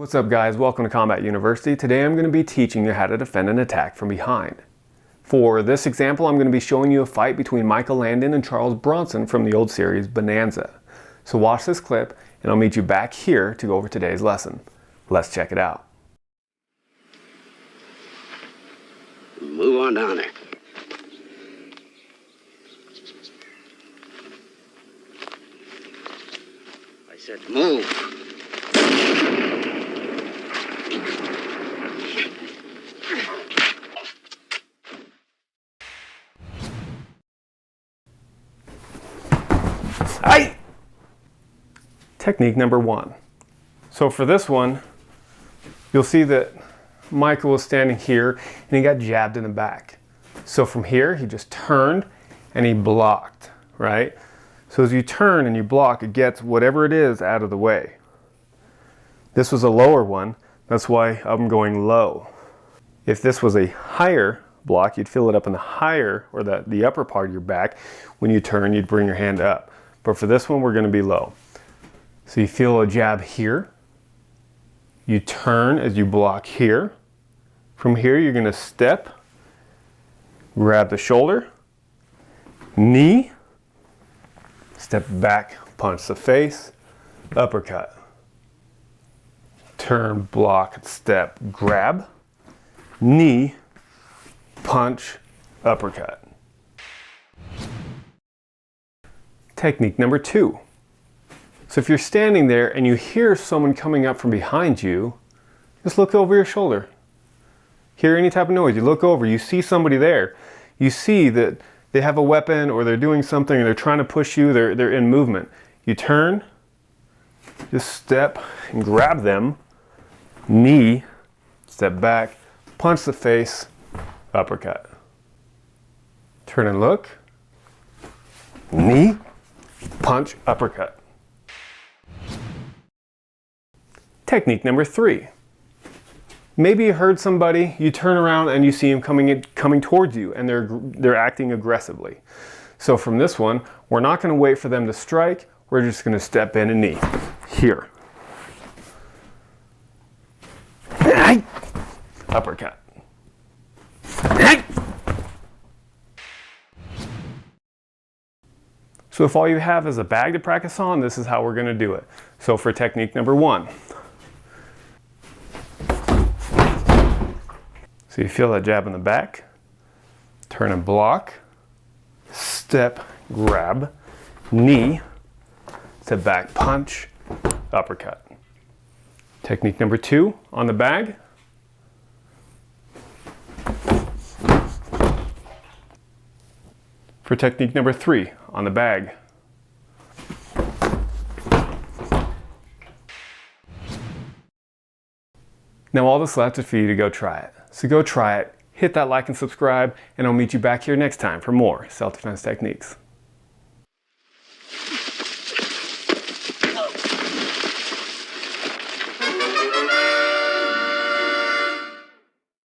What's up guys, welcome to Combat University. Today I'm going to be teaching you how to defend an attack from behind. For this example, I'm going to be showing you a fight between Michael Landon and Charles Bronson from the old series Bonanza. So watch this clip and I'll meet you back here to go over today's lesson. Let's check it out. Move on down there. I said move. Aye! Technique number one. So for this one, you'll see that Michael was standing here and he got jabbed in the back. So from here, he just turned and he blocked, right? So as you turn and you block, it gets whatever it is out of the way. This was a lower one, that's why I'm going low. If this was a higher block, you'd feel it up in the higher or the upper part of your back. When you turn, you'd bring your hand up. But for this one, we're going to be low. So you feel a jab here. You turn as you block here. From here, you're going to step, grab the shoulder, knee, step back, punch the face, uppercut. Turn, block, step, grab, knee, punch, uppercut. Technique number two. So if you're standing there and you hear someone coming up from behind you, just look over your shoulder. Hear any type of noise, you look over, you see somebody there. You see that they have a weapon or they're doing something or they're trying to push you, they're in movement. You turn, just step and grab them, knee, step back, punch the face, uppercut. Turn and look, knee, punch, uppercut. Technique number three. Maybe you heard somebody, you turn around and you see them coming towards you and they're acting aggressively. So from this one, we're not going to wait for them to strike, we're just going to step in and knee. Here. Uppercut. So if all you have is a bag to practice on, this is how we're going to do it. So for technique number one. So you feel that jab in the back, turn and block, step, grab, knee, step back, punch, uppercut. Technique number two on the bag. For technique number three on the bag. Now all that's left is for you to go try it. So go try it, hit that like and subscribe, and I'll meet you back here next time for more self-defense techniques.